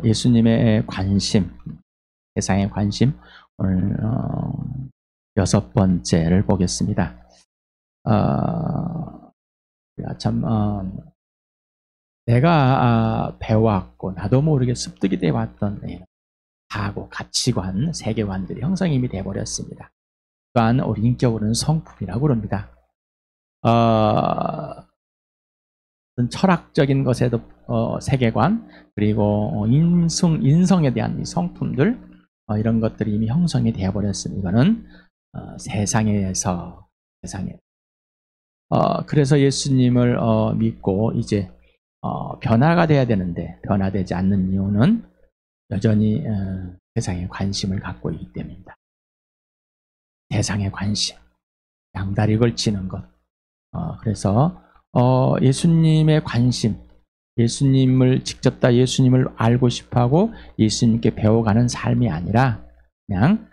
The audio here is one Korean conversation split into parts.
예수님의 관심, 세상의 관심, 오늘 6번째를 보겠습니다. 내가 배워왔고 나도 모르게 습득이 되어왔던 사고, 가치관, 세계관들이 형성이 이미 되어버렸습니다. 또한 우리 인격으로는 성품이라고 그럽니다. 철학적인 것에도 세계관, 그리고 인성에 대한 이 성품들, 이런 것들이 이미 형성이 되어버렸습니다. 이거는 세상에서. 그래서 예수님을 믿고 이제 변화가 돼야 되는데 변화되지 않는 이유는 여전히 세상에 관심을 갖고 있기 때문입니다. 세상의 관심, 양다리 걸치는 것. 그래서 예수님의 관심, 예수님을 직접 다 예수님을 알고 싶어하고 예수님께 배워가는 삶이 아니라 그냥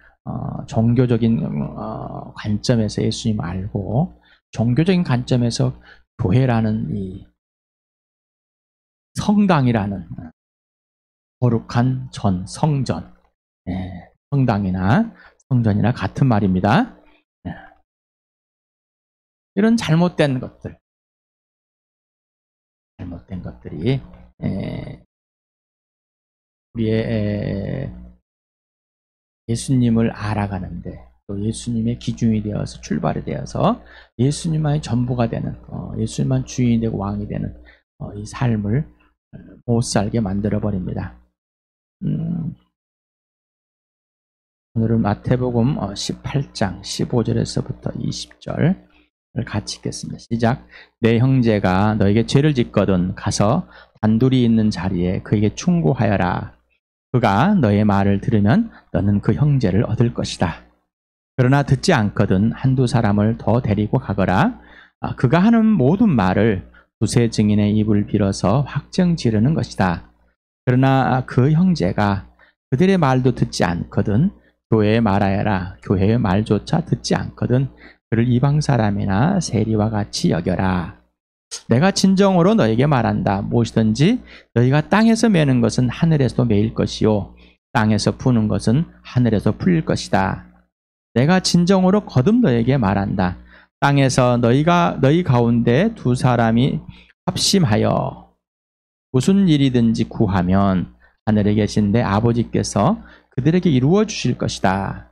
종교적인 관점에서 예수님을 알고 종교적인 관점에서 교회라는 이 성당이라는 거룩한 성전, 성당이나 성전이나 같은 말입니다. 이런 잘못된 것들이 우리의 예수님을 알아가는데 또 예수님의 기준이 되어서 출발이 되어서 예수님만이 전부가 되는, 예수님만 주인이 되고 왕이 되는 이 삶을 못 살게 만들어 버립니다. 오늘은 마태복음 18장 15절에서부터 20절을 같이 읽겠습니다. 시작. 내 형제가 너에게 죄를 짓거든 가서 단둘이 있는 자리에 그에게 충고하여라. 그가 너의 말을 들으면 너는 그 형제를 얻을 것이다. 그러나 듣지 않거든 한두 사람을 더 데리고 가거라. 그가 하는 모든 말을 두세 증인의 입을 빌어서 확정 지르는 것이다. 그러나 그 형제가 그들의 말도 듣지 않거든 교회에 말하여라. 교회의 말조차 듣지 않거든 그를 이방 사람이나 세리와 같이 여겨라. 내가 진정으로 너에게 말한다. 무엇이든지 너희가 땅에서 매는 것은 하늘에서 매일 것이요 땅에서 푸는 것은 하늘에서 풀릴 것이다. 내가 진정으로 거듭 너에게 말한다. 땅에서 너희 가운데 두 사람이 합심하여 무슨 일이든지 구하면 하늘에 계신 내 아버지께서 그들에게 이루어 주실 것이다.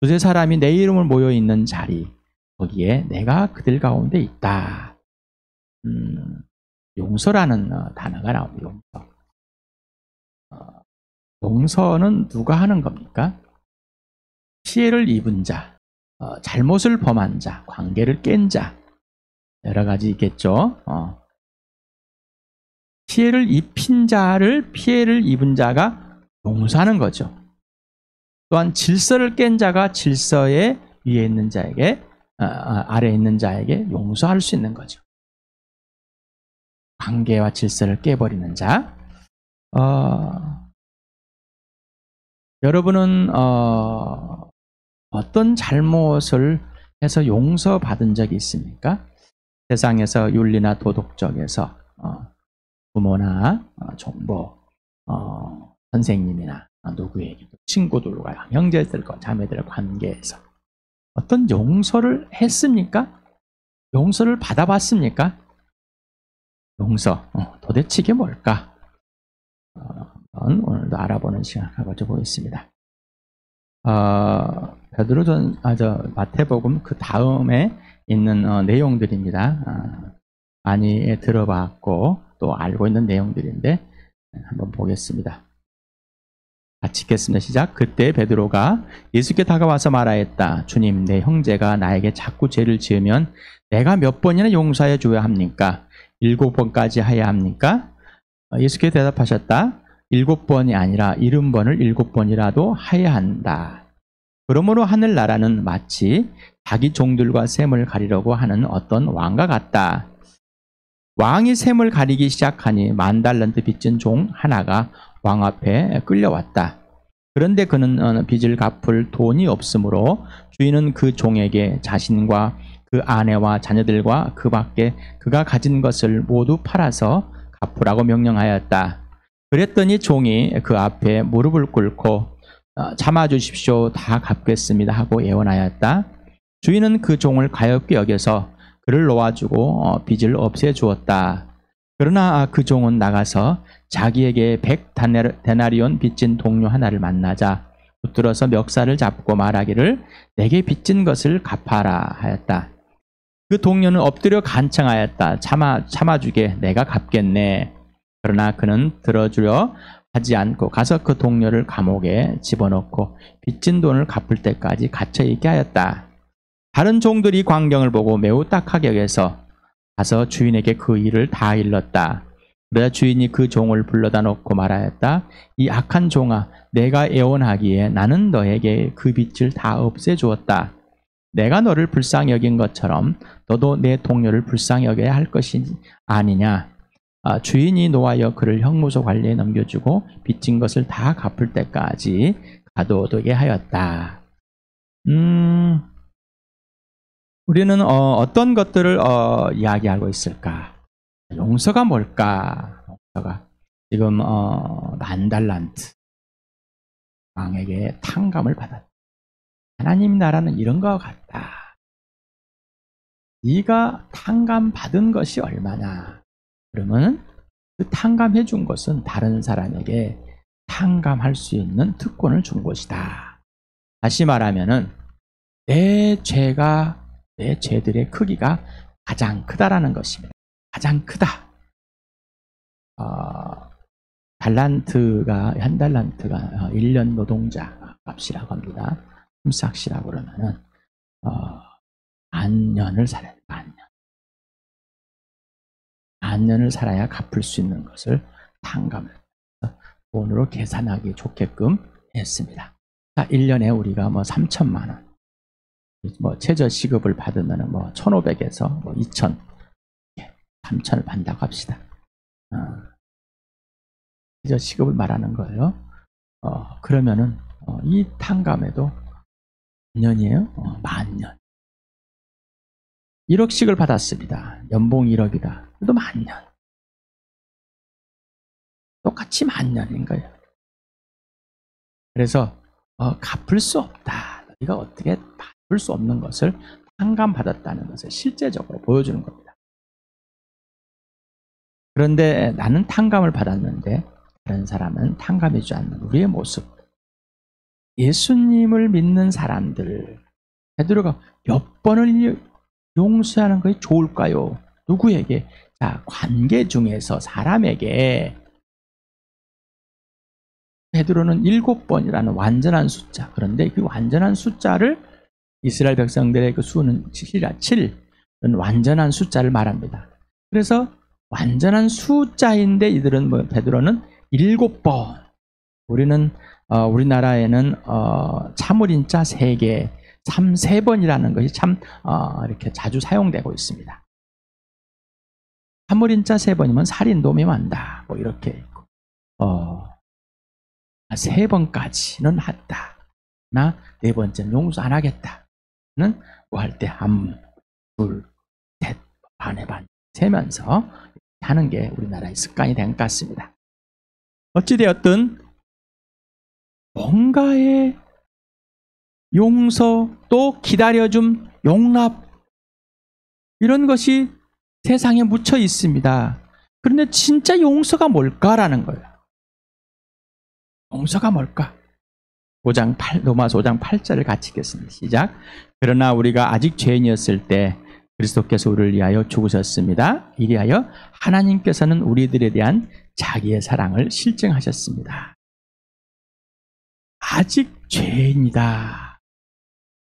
두세 사람이 내 이름을 모여 있는 자리, 거기에 내가 그들 가운데 있다. 용서라는 단어가 나옵니다. 용서는 누가 하는 겁니까? 피해를 입은 자, 잘못을 범한 자, 관계를 깬 자, 여러 가지 있겠죠. 피해를 입은 자가 용서하는 거죠. 또한 질서를 깬 자가 질서에 위에 있는 자에게, 아래에 있는 자에게 용서할 수 있는 거죠. 관계와 질서를 깨버리는 자. 여러분은 어떤 잘못을 해서 용서받은 적이 있습니까? 세상에서 윤리나 도덕적에서 부모나 정보, 선생님이나 누구에게 친구들과 형제들과 자매들의 관계에서 어떤 용서를 했습니까? 용서를 받아봤습니까? 용서, 도대체 이게 뭘까? 오늘도 알아보는 시간을 가져보겠습니다. 마태복음 그 다음에 있는 내용들입니다. 많이 들어봤고 또 알고 있는 내용들인데 한번 보겠습니다. 같이 읽겠습니다. 시작. 그때 베드로가 예수께 다가와서 말하였다. 주님, 내 형제가 나에게 자꾸 죄를 지으면 내가 몇 번이나 용서해 줘야 합니까? 7번까지 해야 합니까? 예수께 대답하셨다. 7번이 아니라 70번을 7번이라도 해야 한다. 그러므로 하늘나라는 마치 자기 종들과 셈을 가리려고 하는 어떤 왕과 같다. 왕이 셈을 가리기 시작하니 10,000달란트 빚진 종 하나가 왕 앞에 끌려왔다. 그런데 그는 빚을 갚을 돈이 없으므로 주인은 그 종에게 자신과 그 아내와 자녀들과 그 밖에 그가 가진 것을 모두 팔아서 갚으라고 명령하였다. 그랬더니 종이 그 앞에 무릎을 꿇고 참아주십시오. 다 갚겠습니다 하고 예언하였다. 주인은 그 종을 가엾게 여겨서 그를 놓아주고 빚을 없애주었다. 그러나 그 종은 나가서 자기에게 100데나리온 빚진 동료 하나를 만나자 붙들어서 멱살을 잡고 말하기를 내게 빚진 것을 갚아라 하였다. 그 동료는 엎드려 간청하였다. 참아주게 내가 갚겠네. 그러나 그는 들어주려 하지 않고 가서 그 동료를 감옥에 집어넣고 빚진 돈을 갚을 때까지 갇혀있게 하였다. 다른 종들이 광경을 보고 매우 딱하게 여겨서 가서 주인에게 그 일을 다 일렀다. 그러자 주인이 그 종을 불러다 놓고 말하였다. 이 악한 종아, 내가 애원하기에 나는 너에게 그 빚을 다 없애주었다. 내가 너를 불쌍히 여긴 것처럼 너도 내 동료를 불쌍히 여겨야 할 것이 아니냐. 주인이 노하여 그를 형무소 관리에 넘겨주고 빚진 것을 다 갚을 때까지 가둬두게 하였다. 우리는 어떤 것들을 이야기하고 있을까? 용서가 뭘까? 용서가 지금 10,000달란트 왕에게 탕감을 받았다. 하나님 나라는 이런 것 같다. 네가 탕감 받은 것이 얼마나? 그러면 그 탕감해 준 것은 다른 사람에게 탕감할 수 있는 특권을 준 것이다. 다시 말하면은 내 죄들의 크기가 가장 크다라는 것입니다. 가장 크다. 한 달란트가 1년 노동자 값이라고 합니다. 품삯이라고 그러면은 10,000년을 살아야 돼. 10,000년을 살아야 갚을 수 있는 것을 탕감을 돈으로 계산하기 좋게끔 했습니다. 자, 1년에 우리가 3,000만 원, 최저 시급을 받으면 1,500에서 2,000, 3,000을 받는다고 합시다. 최저 시급을 말하는 거예요. 그러면은 이 탕감에도 몇 년이에요? 10,000년. 1억씩을 받았습니다. 연봉 1억이다. 그래도 10,000년. 똑같이 10,000년인 거예요. 그래서 갚을 수 없다. 너희가 어떻게 갚을 수 없는 것을 탕감받았다는 것을 실제적으로 보여주는 겁니다. 그런데 나는 탕감을 받았는데 다른 사람은 탕감해주지 않는 우리의 모습. 예수님을 믿는 사람들, 베드로가 몇 번을 용서하는 것이 좋을까요? 누구에게? 자, 관계 중에서 사람에게. 베드로는 7번이라는 완전한 숫자. 그런데 그 완전한 숫자를 이스라엘 백성들의 그 수는 7은 완전한 숫자를 말합니다. 그래서 완전한 숫자인데 이들은 베드로는 7번. 우리나라에는 참을인자 3개, 참 3번이라는 것이 참 이렇게 자주 사용되고 있습니다. 참을인자 3번이면 살인도 매만다. 이렇게 있고 3번까지는 했다. 나 4번째는 용서 안 하겠다. 는 할 때 한, 둘, 셋, 반에 반 세면서 하는 게 우리나라의 습관이 된 것 같습니다. 어찌되었든 뭔가의 용서 또 기다려줌, 용납 이런 것이 세상에 묻혀 있습니다. 그런데 진짜 용서가 뭘까라는 거예요. 용서가 뭘까? 로마서 5장 8절을 같이 읽겠습니다. 시작. 그러나 우리가 아직 죄인이었을 때 그리스도께서 우리를 위하여 죽으셨습니다. 이리하여 하나님께서는 우리들에 대한 자기의 사랑을 실증하셨습니다. 아직 죄인이다.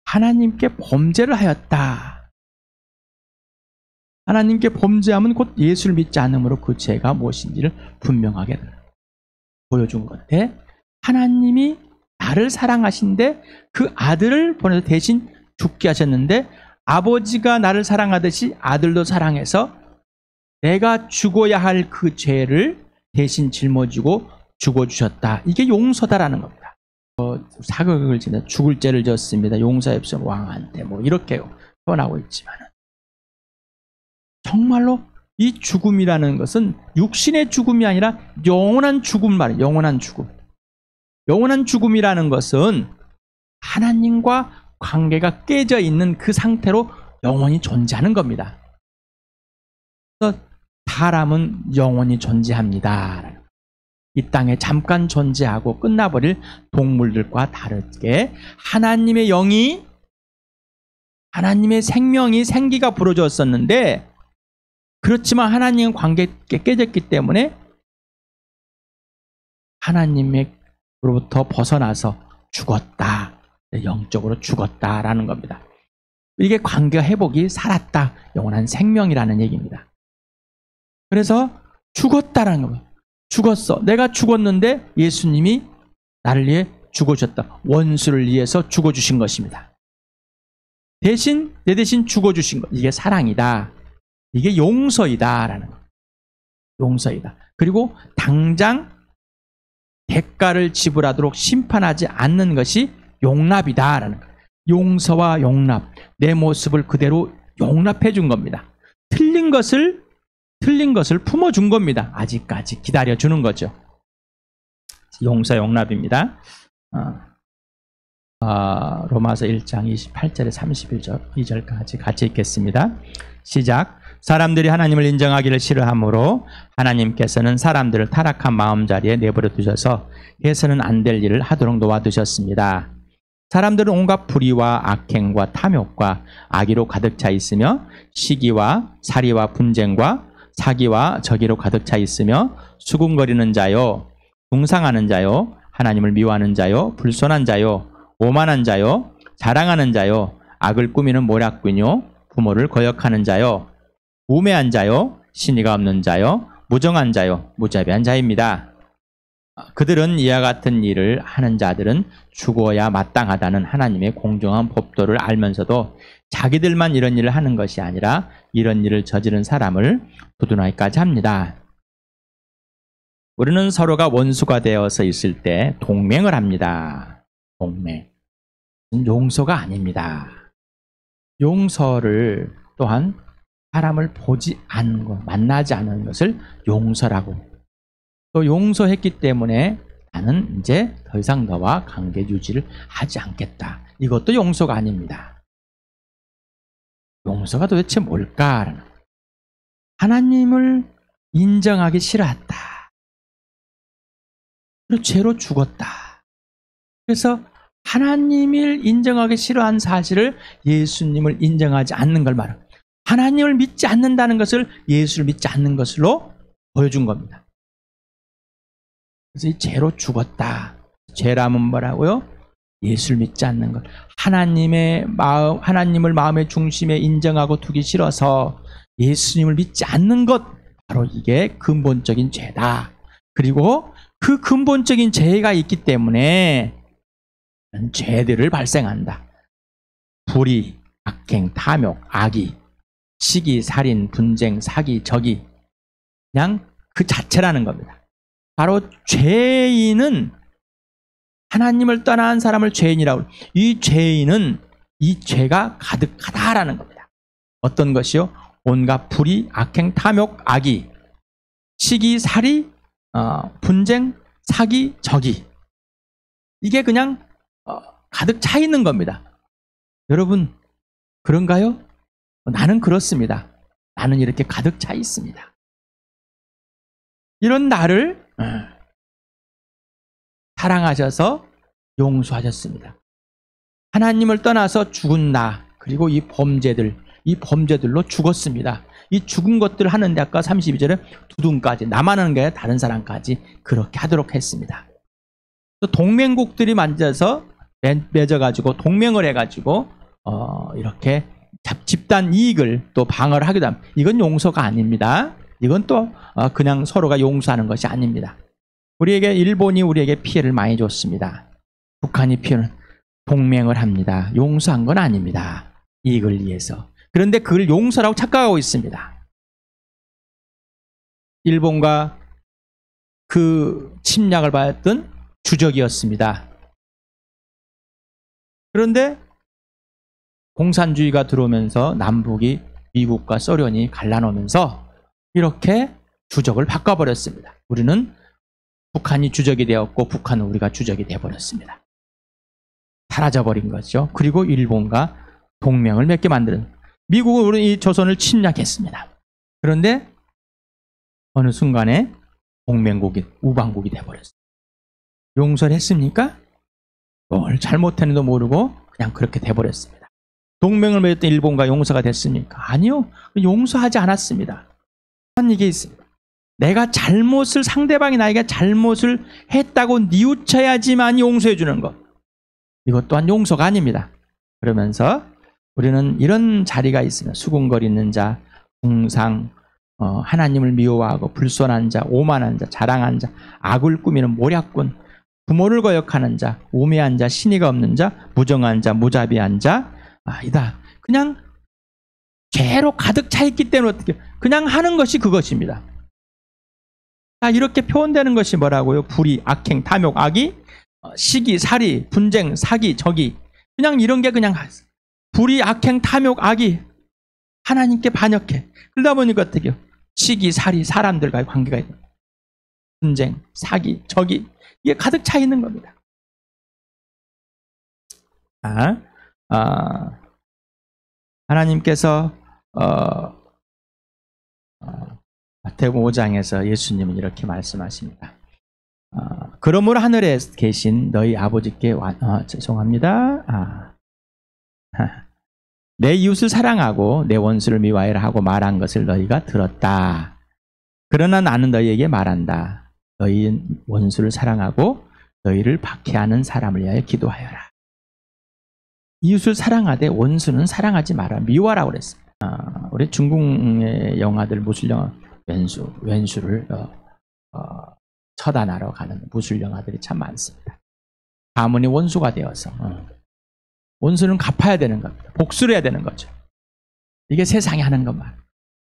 하나님께 범죄를 하였다. 하나님께 범죄하면 곧 예수를 믿지 않으므로 그 죄가 무엇인지를 분명하게 보여준 건데 하나님이 나를 사랑하신데 그 아들을 보내서 대신 죽게 하셨는데 아버지가 나를 사랑하듯이 아들도 사랑해서 내가 죽어야 할 그 죄를 대신 짊어지고 죽어주셨다. 이게 용서다라는 겁니다. 사극을 지내 죽을 죄를 졌습니다. 용서합시오 왕한테 이렇게 표현하고 있지만 정말로 이 죽음이라는 것은 육신의 죽음이 아니라 영원한 죽음 말이에요. 영원한 죽음. 영원한 죽음이라는 것은 하나님과 관계가 깨져 있는 그 상태로 영원히 존재하는 겁니다. 그래서 사람은 영원히 존재합니다. 이 땅에 잠깐 존재하고 끝나버릴 동물들과 다르게 하나님의 영이, 하나님의 생명이, 생기가 불어졌었는데, 그렇지만 하나님과 관계가 깨졌기 때문에 하나님으로부터 벗어나서 죽었다. 영적으로 죽었다라는 겁니다. 이게 관계 회복이 살았다. 영원한 생명이라는 얘기입니다. 그래서 죽었다라는 거예요. 죽었어. 내가 죽었는데 예수님이 나를 위해 죽어주셨다. 원수를 위해서 죽어주신 것입니다. 대신 내 대신 죽어주신 것. 이게 사랑이다. 이게 용서이다라는 거예요. 용서이다. 그리고 당장 대가를 지불하도록 심판하지 않는 것이 용납이다라는 거예요. 용서와 용납. 내 모습을 그대로 용납해 준 겁니다. 틀린 것을 품어준 겁니다. 아직까지 기다려주는 거죠. 용서, 용납입니다. 로마서 1장 28절에 32절까지 같이 읽겠습니다. 시작. 사람들이 하나님을 인정하기를 싫어하므로 하나님께서는 사람들을 타락한 마음자리에 내버려 두셔서 해서는 안 될 일을 하도록 놓아두셨습니다. 사람들은 온갖 불의와 악행과 탐욕과 악의로 가득 차 있으며 시기와 살이와 분쟁과 사기와 저기로 가득 차 있으며 수군거리는 자요, 붕상하는 자요, 하나님을 미워하는 자요, 불손한 자요, 오만한 자요, 자랑하는 자요, 악을 꾸미는 모략꾼요, 부모를 거역하는 자요, 우매한 자요, 신의가 없는 자요, 무정한 자요, 무자비한 자입니다. 그들은 이와 같은 일을 하는 자들은 죽어야 마땅하다는 하나님의 공정한 법도를 알면서도 자기들만 이런 일을 하는 것이 아니라 이런 일을 저지른 사람을 두둔하기까지 합니다. 우리는 서로가 원수가 되어서 있을 때 동맹을 합니다. 동맹. 용서가 아닙니다. 용서를 또한 사람을 보지 않은 것, 만나지 않은 것을 용서라고. 또 용서했기 때문에 나는 이제 더 이상 너와 관계 유지를 하지 않겠다. 이것도 용서가 아닙니다. 용서가 도대체 뭘까? 하나님을 인정하기 싫어했다. 그리고 죄로 죽었다. 그래서 하나님을 인정하기 싫어한 사실을 예수님을 인정하지 않는 걸 말합니다. 하나님을 믿지 않는다는 것을 예수를 믿지 않는 것으로 보여준 겁니다. 그래서 이 죄로 죽었다. 죄라면 뭐라고요? 예수를 믿지 않는 것. 하나님의 마음, 하나님을 마음의 중심에 인정하고 두기 싫어서 예수님을 믿지 않는 것. 바로 이게 근본적인 죄다. 그리고 그 근본적인 죄가 있기 때문에 죄들을 발생한다. 불의, 악행, 탐욕, 악의, 시기, 살인, 분쟁, 사기, 적이 그냥 그 자체라는 겁니다. 바로 죄인은 하나님을 떠난 사람을 죄인이라고. 이 죄인은 이 죄가 가득하다라는 겁니다. 어떤 것이요? 온갖 불의, 악행, 탐욕, 악의, 시기, 살이, 분쟁, 사기, 적이. 이게 그냥 가득 차 있는 겁니다. 여러분 그런가요? 나는 그렇습니다. 나는 이렇게 가득 차 있습니다. 이런 나를 사랑하셔서 용서하셨습니다. 하나님을 떠나서 죽은 나, 그리고 이 범죄들로 죽었습니다. 이 죽은 것들을 하는데 아까 32절에 두둔까지, 나만 하는 게 아니라 다른 사람까지 그렇게 하도록 했습니다. 또 동맹국들이 만져서 맺어가지고 동맹을 해가지고 이렇게 집단 이익을 또 방어를 하기도 합니다. 이건 용서가 아닙니다. 이건 또 그냥 서로가 용서하는 것이 아닙니다. 일본이 우리에게 피해를 많이 줬습니다. 북한이 피해를 동맹을 합니다. 용서한 건 아닙니다. 이익을 위해서. 그런데 그걸 용서라고 착각하고 있습니다. 일본과 그 침략을 받았던 주적이었습니다. 그런데 공산주의가 들어오면서 남북이 미국과 소련이 갈라놓으면서 이렇게 주적을 바꿔버렸습니다. 우리는 북한이 주적이 되었고 북한은 우리가 주적이 되어버렸습니다. 사라져버린 거죠. 그리고 일본과 동맹을 맺게 만드는, 미국은 우리 이 조선을 침략했습니다. 그런데 어느 순간에 동맹국이 우방국이 되어버렸어요. 용서를 했습니까? 뭘 잘못했는지도 모르고 그냥 그렇게 돼버렸습니다. 동맹을 맺었던 일본과 용서가 됐습니까? 아니요. 용서하지 않았습니다. 이게 있습니다. 내가 잘못을, 상대방이 나에게 잘못을 했다고 뉘우쳐야지만 용서해 주는 것. 이것 또한 용서가 아닙니다. 그러면서 우리는 이런 자리가 있으면 수군거리는 자, 공상, 하나님을 미워하고 불손한 자, 오만한 자, 자랑한 자, 악을 꾸미는 모략꾼, 부모를 거역하는 자, 우매한 자, 신의가 없는 자, 무정한 자, 무자비한 자, 아니다. 그냥 죄로 가득 차 있기 때문에 어떻게 그냥 하는 것이 그것입니다. 이렇게 표현되는 것이 뭐라고요? 불의, 악행, 탐욕, 악의, 시기, 살이, 분쟁, 사기, 적이, 그냥 이런 게 그냥 불의, 악행, 탐욕, 악의 하나님께 반역해. 그러다 보니까 어떻게요? 시기, 살이, 사람들과의 관계가 있는 거예요. 분쟁, 사기, 적이, 이게 가득 차 있는 겁니다. 하나님께서 마태복음 5장에서 예수님은 이렇게 말씀하십니다. 그러므로 하늘에 계신 너희 아버지께 죄송합니다. 내 이웃을 사랑하고 내 원수를 미워하라 하고 말한 것을 너희가 들었다. 그러나 나는 너희에게 말한다. 너희 원수를 사랑하고 너희를 박해하는 사람을 위하여 기도하여라. 이웃을 사랑하되 원수는 사랑하지 마라. 미워하라고 그랬습니다. 우리 중국의 영화들, 무술 영화, 왼수를 처단하러 가는 무술 영화들이 참 많습니다. 가문이 원수가 되어서 원수는 갚아야 되는 겁니다. 복수를 해야 되는 거죠. 이게 세상이 하는 것만.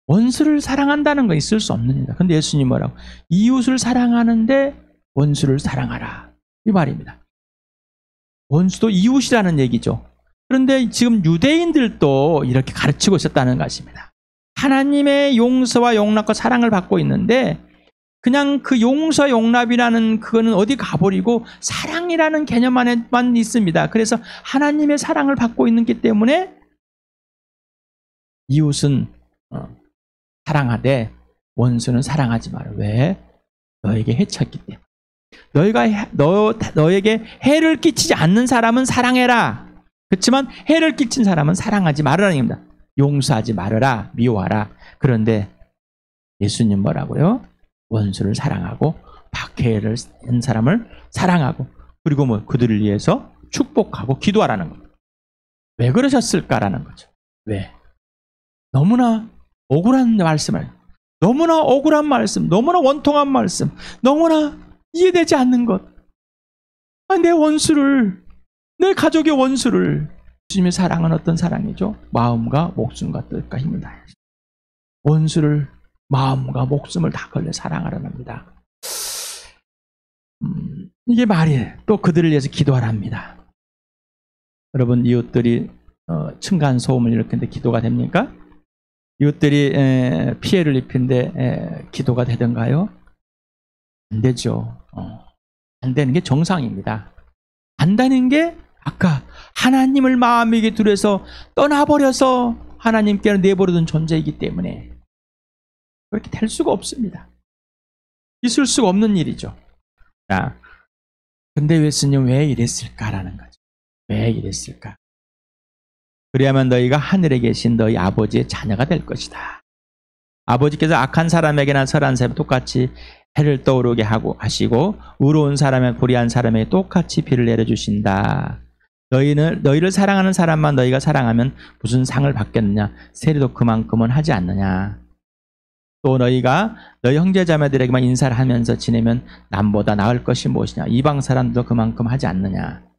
원수를 사랑한다는 건 있을 수 없는 일이다. 근데 예수님 뭐라고? 이웃을 사랑하는데 원수를 사랑하라. 이 말입니다. 원수도 이웃이라는 얘기죠. 그런데 지금 유대인들도 이렇게 가르치고 있었다는 것입니다. 하나님의 용서와 용납과 사랑을 받고 있는데 그냥 그 용서 용납이라는 그거는 어디 가버리고 사랑이라는 개념 안에만 있습니다. 그래서 하나님의 사랑을 받고 있기 때문에 이웃은 사랑하되 원수는 사랑하지 마라. 왜? 너에게 해쳤기 때문에. 너에게 해를 끼치지 않는 사람은 사랑해라. 그렇지만 해를 끼친 사람은 사랑하지 말으라는 얘기입니다. 용서하지 말아라. 미워하라. 그런데 예수님 뭐라고요? 원수를 사랑하고 박해를 한 사람을 사랑하고 그리고 그들을 위해서 축복하고 기도하라는 겁니다. 왜 그러셨을까라는 거죠. 왜? 너무나 억울한 말씀을, 너무나 억울한 말씀, 너무나 원통한 말씀, 너무나 이해되지 않는 것. 내 원수를, 내 가족의 원수를. 주님의 사랑은 어떤 사랑이죠? 마음과 목숨과 뜻과 힘을 다해 원수를 마음과 목숨을 다 걸려 사랑하라는 겁니다. 이게 말이에요. 또 그들을 위해서 기도하랍니다. 여러분, 이웃들이 층간소음을 일으키는데 기도가 됩니까? 이웃들이 피해를 입히는데 기도가 되던가요? 안 되죠. 안 되는 게 정상입니다. 안 되는 게 아까 하나님을 마음에게 두려서 떠나버려서 하나님께로 내버려둔 존재이기 때문에 그렇게 될 수가 없습니다. 있을 수가 없는 일이죠. 자, 근데 예수님 왜 이랬을까라는 거죠. 왜 이랬을까? 그래야만 너희가 하늘에 계신 너희 아버지의 자녀가 될 것이다. 아버지께서 악한 사람에게나 선한 사람에 똑같이 해를 떠오르게 하시고 의로운 사람에 불의한 사람에게 똑같이 비를 내려주신다. 너희를 사랑하는 사람만 너희가 사랑하면 무슨 상을 받겠느냐? 세리도 그만큼은 하지 않느냐? 또 너희가 너희 형제자매들에게만 인사를 하면서 지내면 남보다 나을 것이 무엇이냐? 이방 사람도 그만큼 하지 않느냐?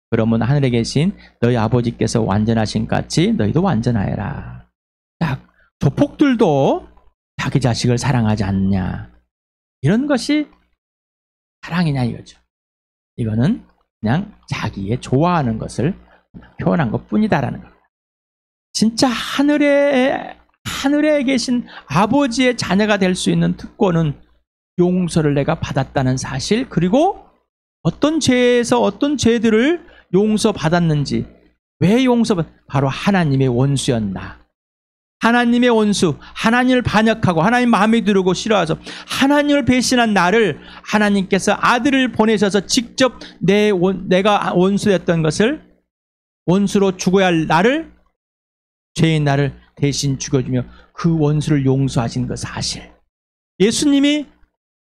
그러면 하늘에 계신 너희 아버지께서 완전하신 같이 너희도 완전하여라. 딱 조폭들도 자기 자식을 사랑하지 않느냐? 이런 것이 사랑이냐 이거죠. 이거는 그냥 자기의 좋아하는 것을 표현한 것뿐이다라는 겁니다. 진짜 하늘에 하늘에 계신 아버지의 자녀가 될 수 있는 특권은 용서를 내가 받았다는 사실, 그리고 어떤 죄에서 어떤 죄들을 용서받았는지, 왜 바로 하나님의 원수였나. 하나님의 원수, 하나님을 반역하고 하나님 마음에 들고 싫어해서 하나님을 배신한 나를 하나님께서 아들을 보내셔서 직접 내가 원수였던 것을, 원수로 죽어야 할 나를, 죄인 나를 대신 죽여주며 그 원수를 용서하신 그 사실. 예수님이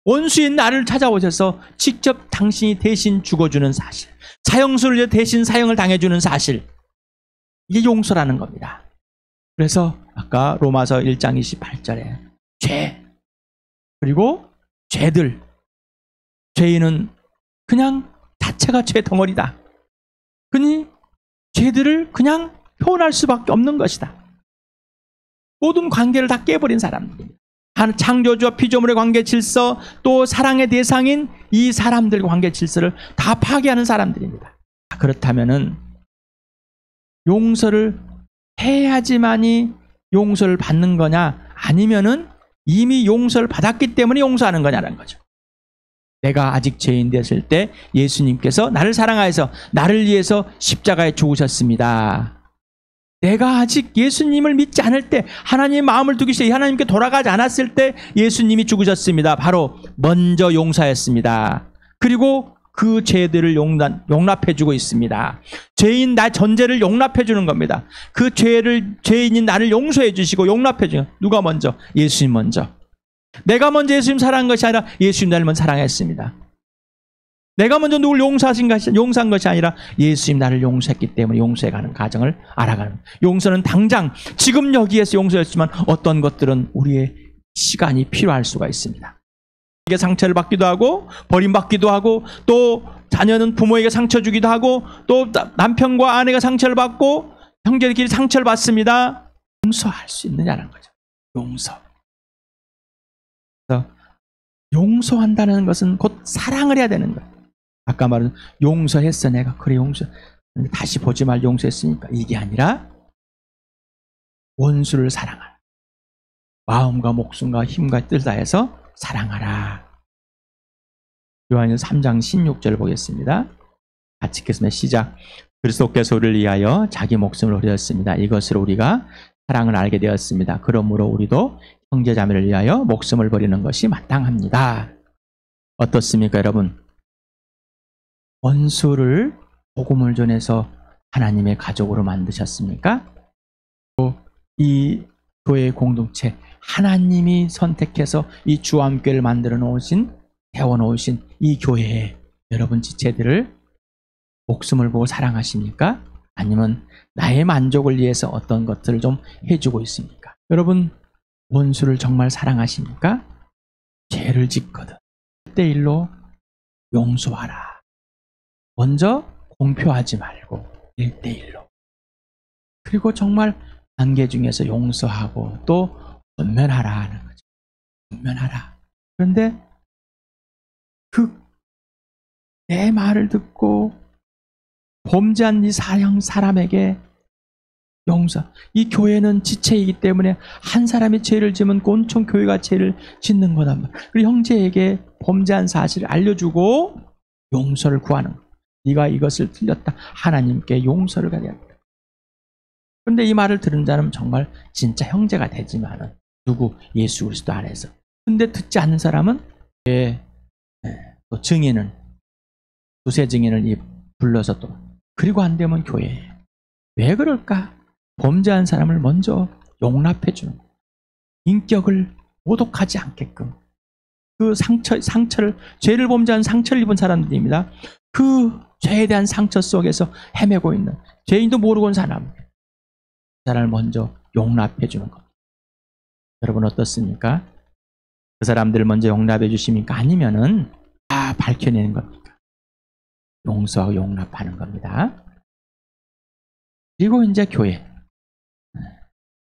원수인 나를 찾아오셔서 직접 당신이 대신 죽어주는 사실. 사형수를 대신 사형을 당해주는 사실. 이게 용서라는 겁니다. 그래서 아까 로마서 1장 28절에 죄, 그리고 죄들, 죄인은 그냥 자체가 죄 덩어리다. 그니 죄들을 그냥 표현할 수밖에 없는 것이다. 모든 관계를 다 깨버린 사람들입니다. 창조주와 피조물의 관계 질서, 또 사랑의 대상인 이 사람들과 관계 질서를 다 파괴하는 사람들입니다. 그렇다면은 용서를 해야지만이 용서를 받는 거냐, 아니면은 이미 용서를 받았기 때문에 용서하는 거냐라는 거죠. 내가 아직 죄인 됐을 때 예수님께서 나를 사랑하여서 나를 위해서 십자가에 죽으셨습니다. 내가 아직 예수님을 믿지 않을 때, 하나님의 마음을 두기 시작해 하나님께 돌아가지 않았을 때 예수님이 죽으셨습니다. 바로 먼저 용서했습니다. 그리고 그 죄들을 용납해주고 있습니다. 죄인 나 전제를 용납해주는 겁니다. 그 죄인인 나를 용서해주시고 용납해주는, 누가 먼저? 예수님 먼저. 내가 먼저 예수님 사랑한 것이 아니라 예수님 나를 먼저 사랑했습니다. 내가 먼저 누굴 용서한 것이 아니라 예수님 나를 용서했기 때문에 용서해가는 과정을 알아가는. 용서는 당장 지금 여기에서 용서했지만 어떤 것들은 우리의 시간이 필요할 수가 있습니다. 에게 상처를 받기도 하고 버림받기도 하고, 또 자녀는 부모에게 상처 주기도 하고, 또 남편과 아내가 상처를 받고 형제들끼리 상처를 받습니다. 용서할 수 있느냐는 거죠. 용서. 그래서 용서한다는 것은 곧 사랑을 해야 되는 거예요. 아까 말한 용서했어 내가, 그래 용서, 다시 보지 말 용서했으니까, 이게 아니라 원수를 사랑하라. 마음과 목숨과 힘과 뜻 다해서 사랑하라. 요한일서 3장 16절 보겠습니다. 같이 읽겠습니다. 시작. 그리스도께서 우리를 위하여 자기 목숨을 흘렸습니다. 이것으로 우리가 사랑을 알게 되었습니다. 그러므로 우리도 형제자매를 위하여 목숨을 버리는 것이 마땅합니다. 어떻습니까 여러분? 원수를 복음을 전해서 하나님의 가족으로 만드셨습니까? 또 이 교회 공동체, 하나님이 선택해서 이 주암교회를 만들어 놓으신, 세워 놓으신 이 교회에 여러분 지체들을 목숨을 보고 사랑하십니까? 아니면 나의 만족을 위해서 어떤 것들을 좀 해주고 있습니까? 여러분 원수를 정말 사랑하십니까? 죄를 짓거든 1대1로 용서하라. 먼저 공표하지 말고 1대1로. 그리고 정말 관계 중에서 용서하고 또 권면하라 하는 거죠. 권면하라. 그런데 내 말을 듣고 범죄한 이 사람에게 용서. 이 교회는 지체이기 때문에 한 사람이 죄를 지으면 온통 교회가 죄를 짓는 거단 말이야. 그리고 형제에게 범죄한 사실을 알려주고 용서를 구하는 거야. 네가 이것을 틀렸다. 하나님께 용서를 가야 한다. 그런데 이 말을 들은 자는 정말 진짜 형제가 되지만은 누구? 예수 그리스도 안에서. 근데 듣지 않는 사람은 또 증인을, 두세 증인을 불러서 또, 그리고 안 되면 교회에. 왜 그럴까? 범죄한 사람을 먼저 용납해 주는 거예요. 인격을 모독하지 않게끔. 그 상처를, 죄를 범죄한 상처를 입은 사람들입니다. 그 죄에 대한 상처 속에서 헤매고 있는, 죄인도 모르고 온 사람, 그 사람을 먼저 용납해 주는 겁니다. 여러분 어떻습니까? 그 사람들을 먼저 용납해 주십니까? 아니면은 다 밝혀내는 겁니까? 용서하고 용납하는 겁니다. 그리고 이제 교회.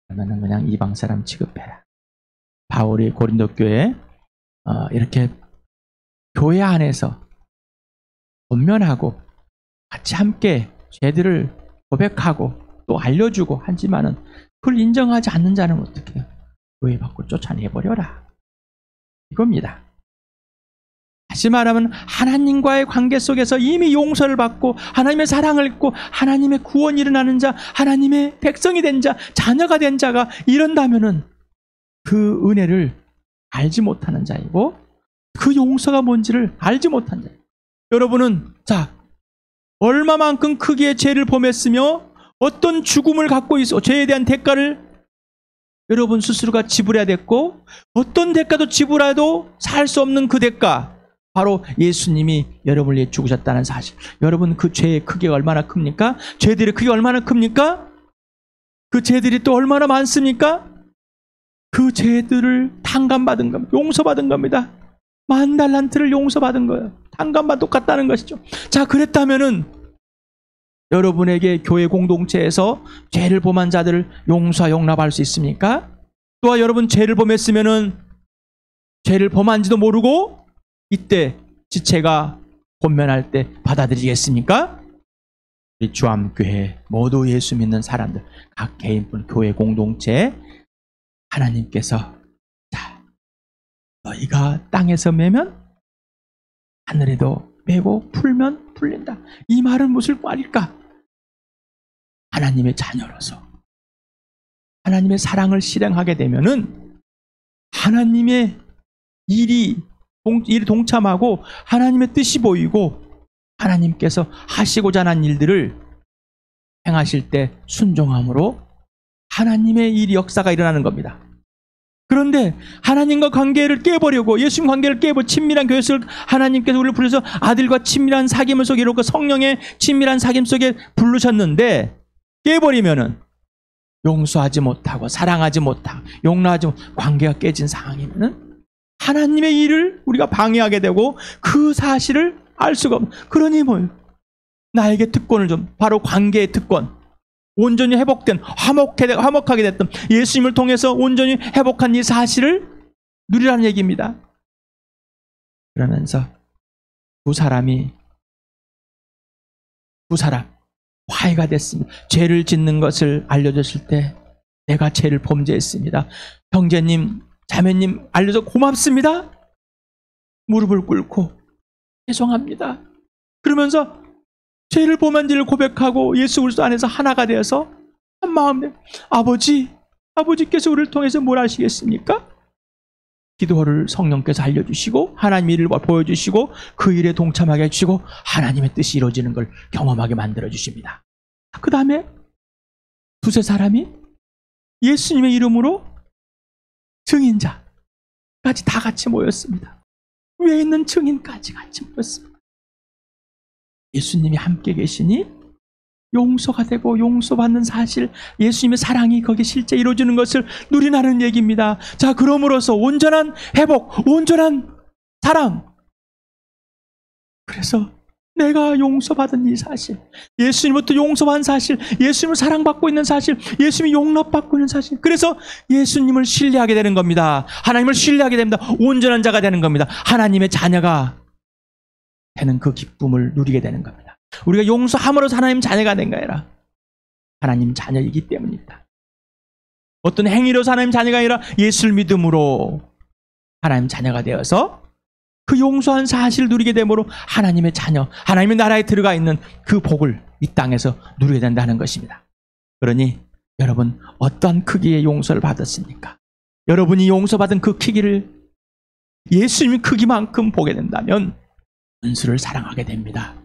그러면은 그냥 이방 사람 취급해라. 바울이 고린도 교회에 이렇게 교회 안에서 권면하고 같이 함께 죄들을 고백하고 또 알려주고 하지만은 그걸 인정하지 않는 자는 어떻게 해요? 교회 밖으로 쫓아내버려라. 이겁니다. 다시 말하면 하나님과의 관계 속에서 이미 용서를 받고 하나님의 사랑을 입고 하나님의 구원이 일어나는 자, 하나님의 백성이 된 자, 자녀가 된 자가 이런다면은 그 은혜를 알지 못하는 자이고 그 용서가 뭔지를 알지 못한 자예요. 여러분은 자, 얼마만큼 크기의 죄를 범했으며 어떤 죽음을 갖고 있어 죄에 대한 대가를 여러분 스스로가 지불해야 됐고 어떤 대가도 지불해도 살 수 없는 그 대가, 바로 예수님이 여러분을 위해 죽으셨다는 사실. 여러분 그 죄의 크기가 얼마나 큽니까? 죄들의 크기가 얼마나 큽니까? 그 죄들이 또 얼마나 많습니까? 그 죄들을 탕감받은 겁니다. 용서받은 겁니다. 10,000달란트를 용서받은 거예요. 탕감과 똑같다는 것이죠. 자, 그랬다면은 여러분에게 교회 공동체에서 죄를 범한 자들을 용납할 수 있습니까? 또한 여러분 죄를 범했으면은 죄를 범한지도 모르고 이때 지체가 권면할 때 받아들이겠습니까? 우리 주암교회 모두 예수 믿는 사람들, 각 개인뿐 교회 공동체, 하나님께서 자, 너희가 땅에서 매면 하늘에도 매고 풀면 풀린다. 이 말은 무슨 말일까? 하나님의 자녀로서 하나님의 사랑을 실행하게 되면은 하나님의 일이 동참하고 하나님의 뜻이 보이고 하나님께서 하시고자 하는 일들을 행하실 때 순종함으로 하나님의 일 역사가 일어나는 겁니다. 그런데 하나님과 관계를 깨버리고 예수님 관계를 깨버리고 친밀한 교회를 하나님께서 우리를 부르셔서 아들과 친밀한 사귐을 속에 이루고 성령의 친밀한 사귐 속에 부르셨는데 깨버리면은 용서하지 못하고 사랑하지 못하고 용납하지 못하고 관계가 깨진 상황이면은 하나님의 일을 우리가 방해하게 되고 그 사실을 알 수가 없는. 그러니 나에게 특권을 좀, 바로 관계의 특권, 온전히 회복된 화목하게 됐던 예수님을 통해서 온전히 회복한 이 사실을 누리라는 얘기입니다. 그러면서 두 사람 화해가 됐습니다. 죄를 짓는 것을 알려줬을 때 내가 죄를 범죄했습니다. 형제님, 자매님 알려줘 고맙습니다. 무릎을 꿇고 죄송합니다. 그러면서 죄를 범한지를 고백하고 예수 그리스도 안에서 하나가 되어서 한 마음에 아버지께서 우리를 통해서 뭘 하시겠습니까? 기도를 성령께서 알려주시고 하나님 일을 보여주시고 그 일에 동참하게 해주시고 하나님의 뜻이 이루어지는 걸 경험하게 만들어주십니다. 그 다음에 두세 사람이 예수님의 이름으로 증인자까지 다 같이 모였습니다. 위에 있는 증인까지 같이 모였습니다. 예수님이 함께 계시니 용서가 되고 용서받는 사실, 예수님의 사랑이 거기 실제 이루어지는 것을 누리라는 얘기입니다. 자, 그러므로서 온전한 회복, 온전한 사랑. 그래서 내가 용서받은 이 사실, 예수님부터 용서받은 사실, 예수님을 사랑받고 있는 사실, 예수님이 용납받고 있는 사실. 그래서 예수님을 신뢰하게 되는 겁니다. 하나님을 신뢰하게 됩니다. 온전한 자가 되는 겁니다. 하나님의 자녀가 되는 그 기쁨을 누리게 되는 겁니다. 우리가 용서함으로써 하나님 자녀가 된 게 아니라 하나님 자녀이기 때문입니다. 어떤 행위로서 하나님 자녀가 아니라 예수를 믿음으로 하나님 자녀가 되어서 그 용서한 사실을 누리게 되므로 하나님의 자녀, 하나님의 나라에 들어가 있는 그 복을 이 땅에서 누리게 된다는 것입니다. 그러니 여러분 어떠한 크기의 용서를 받았습니까? 여러분이 용서받은 그 크기를 예수님의 크기만큼 보게 된다면 원수를 사랑하게 됩니다.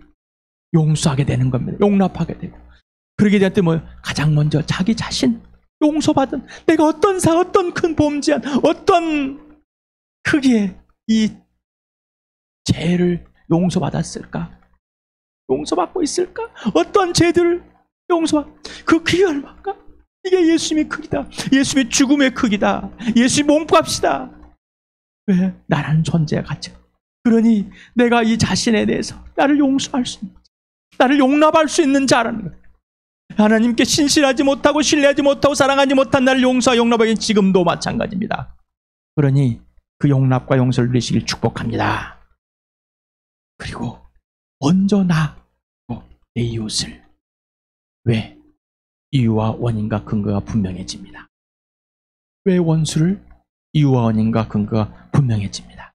용서하게 되는 겁니다. 용납하게 되고. 그러게 될 때 가장 먼저 자기 자신, 용서받은 내가 어떤 큰 범죄한 어떤 크기의 이 죄를 용서받았을까? 용서받고 있을까? 어떤 죄들을 그 크기가 얼마일까? 이게 예수님의 크기다. 예수님의 죽음의 크기다. 예수님의 몸값이다. 왜? 나라는 존재의 가치. 그러니 내가 이 자신에 대해서 나를 용서할 수 있는, 나를 용납할 수 있는 자라는 거예요. 하나님께 신실하지 못하고 신뢰하지 못하고 사랑하지 못한 나를 용납하기는 지금도 마찬가지입니다. 그러니 그 용납과 용서를 누리시길 축복합니다. 그리고 먼저 내 이웃을. 왜? 이유와 원인과 근거가 분명해집니다. 왜 원수를? 이유와 원인과 근거가 분명해집니다.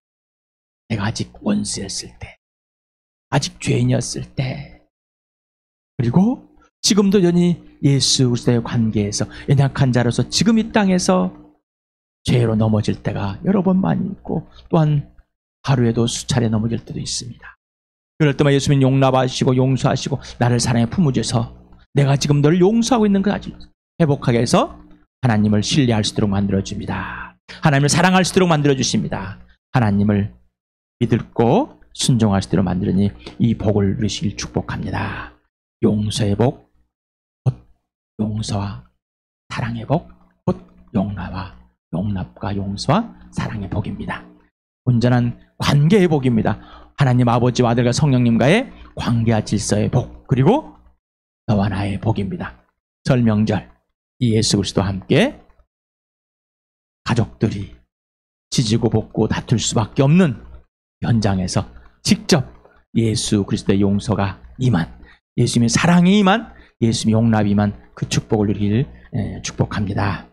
내가 아직 원수였을 때, 아직 죄인이었을 때, 그리고 지금도 여전히 예수 그리스도의 관계에서 연약한 자로서 지금 이 땅에서 죄로 넘어질 때가 여러 번 많이 있고, 또한 하루에도 수차례 넘어질 때도 있습니다. 그럴 때만 예수님 용납하시고 용서하시고 나를 사랑에 품으셔서 내가 지금 너를 용서하고 있는 걸 아주 회복하게 해서 하나님을 신뢰할 수 있도록 만들어줍니다. 하나님을 사랑할 수 있도록 만들어주십니다. 하나님을 믿고 순종할 수 있도록 만들으니 이 복을 누리시길 축복합니다. 용서의 복, 곧 용서와 사랑의 복, 곧 용납과 용서와 사랑의 복입니다. 온전한 관계의 복입니다. 하나님 아버지와 아들과 성령님과의 관계와 질서의 복, 그리고 너와 나의 복입니다. 설 명절 이 예수 그리스도와 함께 가족들이 지지고 볶고 다툴 수밖에 없는 현장에서 직접 예수 그리스도의 용서가 임한, 예수님의 사랑이 임한, 예수님의 용납이 임한 그 축복을 누리길 축복합니다.